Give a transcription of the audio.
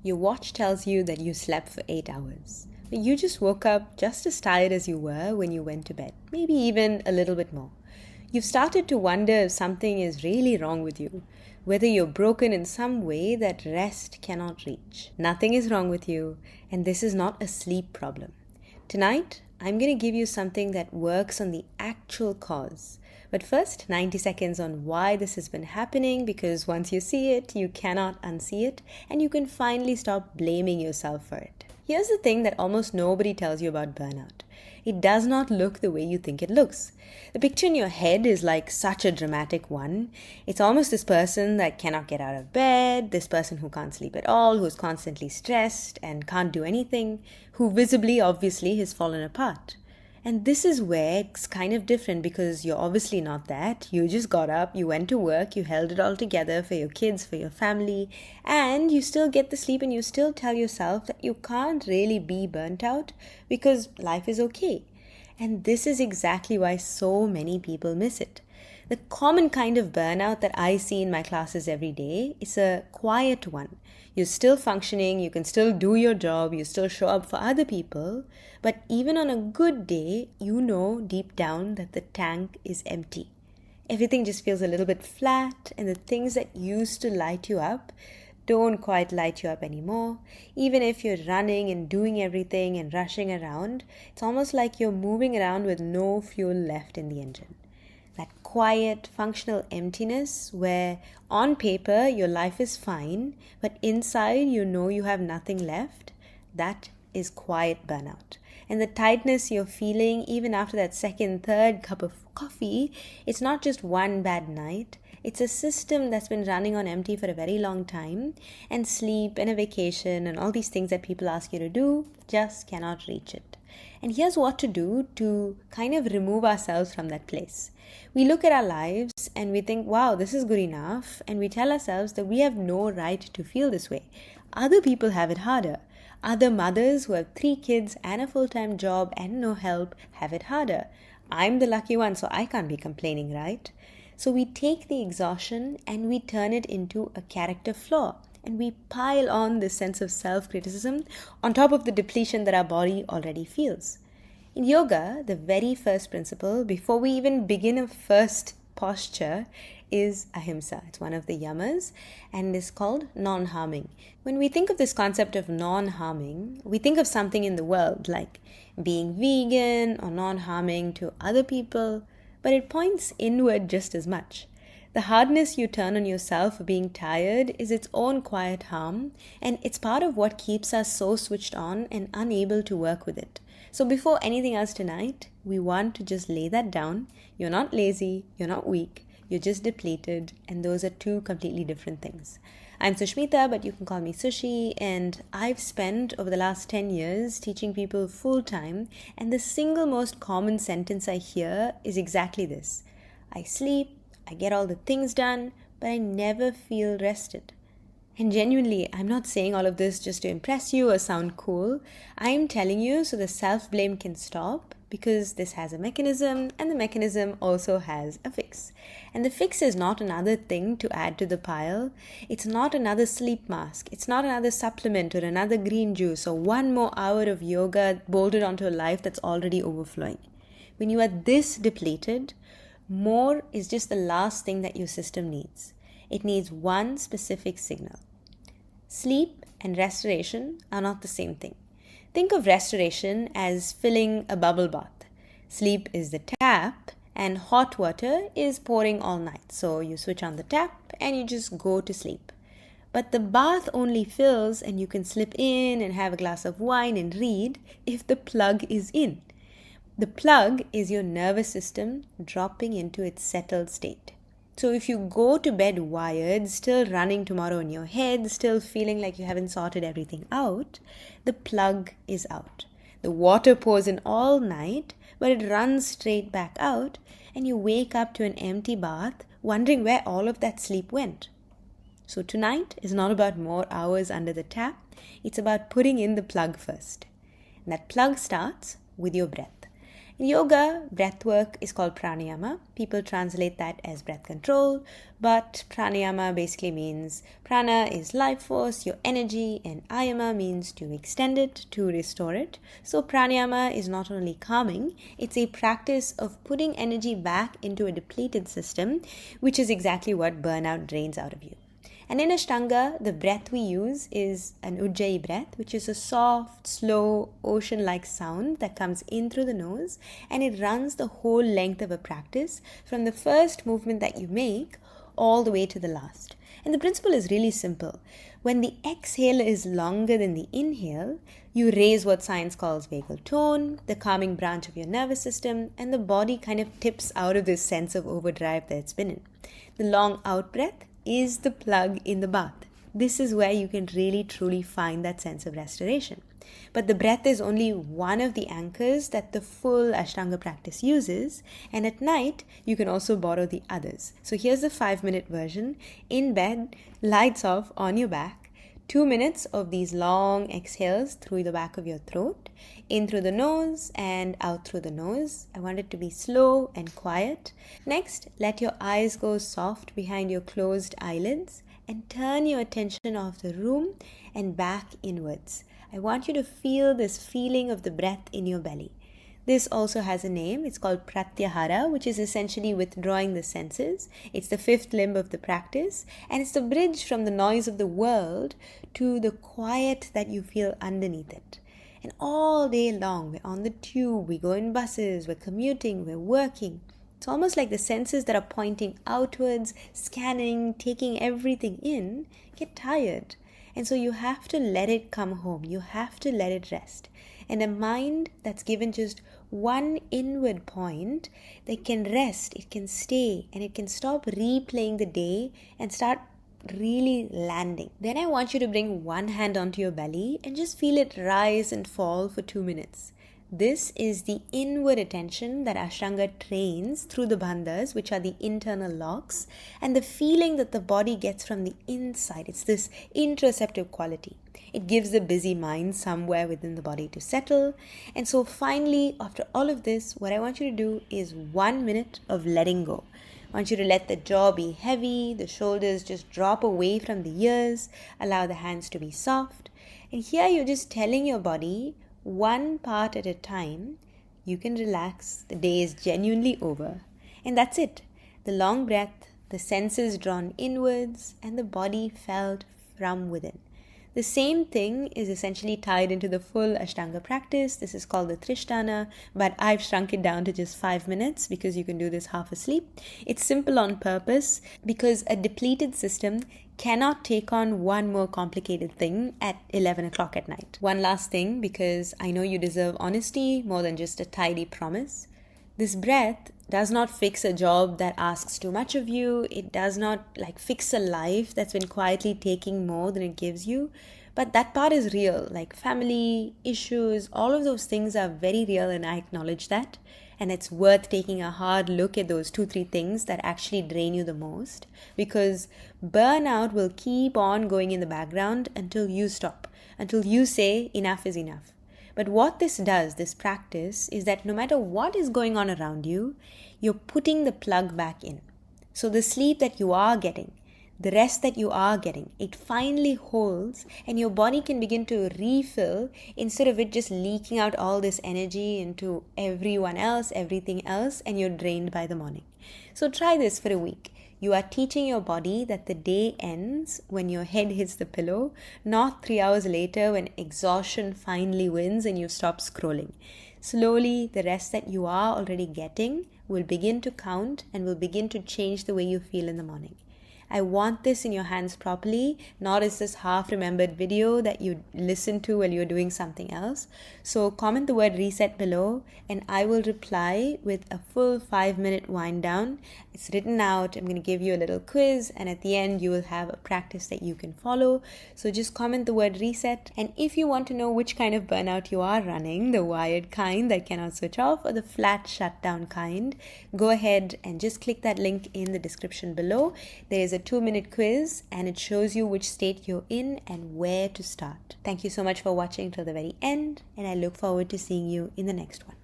Your watch tells you that you slept for 8 hours, but you just woke up just as tired as you were when you went to bed, maybe even a little bit more. You've started to wonder if something is really wrong with you, whether you're broken in some way that rest cannot reach. Nothing is wrong with you, and this is not a sleep problem. Tonight, I'm going to give you something that works on the actual cause. But first, 90 seconds on why this has been happening, because once you see it, you cannot unsee it, and you can finally stop blaming yourself for it. Here's the thing that almost nobody tells you about burnout. It does not look the way you think it looks. The picture in your head is like such a dramatic one. It's almost this person that cannot get out of bed, this person who can't sleep at all, who's constantly stressed and can't do anything, who visibly, obviously, has fallen apart. And this is where it's kind of different, because you're obviously not that. You just got up, you went to work, you held it all together for your kids, for your family, and you still get the sleep and you still tell yourself that you can't really be burnt out because life is okay. And this is exactly why so many people miss it. The common kind of burnout that I see in my classes every day is a quiet one. You're still functioning, you can still do your job, you still show up for other people, but even on a good day, you know deep down that the tank is empty. Everything just feels a little bit flat, and the things that used to light you up don't quite light you up anymore. Even if you're running and doing everything and rushing around, it's almost like you're moving around with no fuel left in the engine. That quiet, functional emptiness where on paper your life is fine, but inside you know you have nothing left, that is quiet burnout. And the tightness you're feeling even after that second, third cup of coffee, it's not just one bad night. It's a system that's been running on empty for a very long time, and sleep and a vacation and all these things that people ask you to do just cannot reach it. And here's what to do to kind of remove ourselves from that place. We look at our lives and we think, wow, this is good enough. And we tell ourselves that we have no right to feel this way. Other people have it harder. Other mothers who have 3 kids and a full-time job and no help have it harder. I'm the lucky one, so I can't be complaining, right? So we take the exhaustion and we turn it into a character flaw. And we pile on this sense of self-criticism on top of the depletion that our body already feels. In yoga, the very first principle, before we even begin a first posture, is ahimsa. It's one of the yamas and is called non-harming. When we think of this concept of non-harming, we think of something in the world like being vegan or non-harming to other people, but it points inward just as much. The hardness you turn on yourself for being tired is its own quiet harm, and it's part of what keeps us so switched on and unable to work with it. So before anything else tonight, we want to just lay that down. You're not lazy, you're not weak, you're just depleted, and those are 2 completely different things. I'm Sushmita, but you can call me Sushi, and I've spent over the last 10 years teaching people full-time, and the single most common sentence I hear is exactly this. I sleep, I get all the things done, but I never feel rested. And genuinely, I'm not saying all of this just to impress you or sound cool. I'm telling you so the self-blame can stop, because this has a mechanism, and the mechanism also has a fix. And the fix is not another thing to add to the pile. It's not another sleep mask. It's not another supplement or another green juice or 1 more hour of yoga bolted onto a life that's already overflowing. When you are this depleted, more is just the last thing that your system needs. It needs one specific signal. Sleep and restoration are not the same thing. Think of restoration as filling a bubble bath. Sleep is the tap, and hot water is pouring all night. So you switch on the tap and you just go to sleep. But the bath only fills and you can slip in and have a glass of wine and read if the plug is in. The plug is your nervous system dropping into its settled state. So if you go to bed wired, still running tomorrow in your head, still feeling like you haven't sorted everything out, the plug is out. The water pours in all night, but it runs straight back out, and you wake up to an empty bath, wondering where all of that sleep went. So tonight is not about more hours under the tap, it's about putting in the plug first. And that plug starts with your breath. In yoga, breath work is called pranayama. People translate that as breath control, but pranayama basically means prana is life force, your energy, and ayama means to extend it, to restore it. So pranayama is not only calming, it's a practice of putting energy back into a depleted system, which is exactly what burnout drains out of you. And in Ashtanga, the breath we use is an Ujjayi breath, which is a soft, slow, ocean-like sound that comes in through the nose, and it runs the whole length of a practice from the first movement that you make all the way to the last. And the principle is really simple. When the exhale is longer than the inhale, you raise what science calls vagal tone, the calming branch of your nervous system, and the body kind of tips out of this sense of overdrive that it's been in. The long out breath is the plug in the bath. This is where you can really truly find that sense of restoration. But the breath is only one of the anchors that the full Ashtanga practice uses, and at night you can also borrow the others. So here's the 5-minute version. In bed, lights off, on your back, 2 minutes of these long exhales through the back of your throat, in through the nose and out through the nose. I want it to be slow and quiet. Next, let your eyes go soft behind your closed eyelids and turn your attention off the room and back inwards. I want you to feel this feeling of the breath in your belly. This also has a name. It's called pratyahara, which is essentially withdrawing the senses. It's the 5th limb of the practice, and it's the bridge from the noise of the world to the quiet that you feel underneath it. And all day long, we're on the tube, we go in buses, we're commuting, we're working. It's almost like the senses that are pointing outwards, scanning, taking everything in, get tired. And so you have to let it come home. You have to let it rest. And a mind that's given just one inward point, they can rest, it can stay, and it can stop replaying the day and start really landing. Then I want you to bring one hand onto your belly and just feel it rise and fall for 2 minutes. This is the inward attention that Ashtanga trains through the bandhas, which are the internal locks, and the feeling that the body gets from the inside. It's this introspective quality. It gives the busy mind somewhere within the body to settle. And so finally, after all of this, what I want you to do is 1 minute of letting go. I want you to let the jaw be heavy, the shoulders just drop away from the ears, allow the hands to be soft. And here you're just telling your body, one part at a time, you can relax, the day is genuinely over. And that's it. The long breath, the senses drawn inwards, and the body felt from within. The same thing is essentially tied into the full Ashtanga practice. This is called the Trishtana, but I've shrunk it down to just 5 minutes because you can do this half asleep. It's simple on purpose because a depleted system cannot take on one more complicated thing at 11 o'clock at night. One last thing, because I know you deserve honesty more than just a tidy promise. This breath does not fix a job that asks too much of you. It does not fix a life that's been quietly taking more than it gives you. But that part is real, like family, issues, all of those things are very real, and I acknowledge that. And it's worth taking a hard look at those 2-3 things that actually drain you the most, because burnout will keep on going in the background until you stop, until you say enough is enough. But what this does, this practice, is that no matter what is going on around you, you're putting the plug back in. So the sleep that you are getting, the rest that you are getting, it finally holds, and your body can begin to refill instead of it just leaking out all this energy into everyone else, everything else, and you're drained by the morning. So try this for a week. You are teaching your body that the day ends when your head hits the pillow, not 3 hours later when exhaustion finally wins and you stop scrolling. Slowly, the rest that you are already getting will begin to count and will begin to change the way you feel in the morning. I want this in your hands properly, not as this half-remembered video that you listen to while you're doing something else. So comment the word reset below and I will reply with a full 5-minute wind down. It's written out. I'm going to give you a little quiz, and at the end you will have a practice that you can follow. So just comment the word reset. And if you want to know which kind of burnout you are running, the wired kind that cannot switch off or the flat shutdown kind, go ahead and just click that link in the description below. There is a 2-minute quiz and it shows you which state you're in and where to start. Thank you so much for watching till the very end, and I look forward to seeing you in the next one.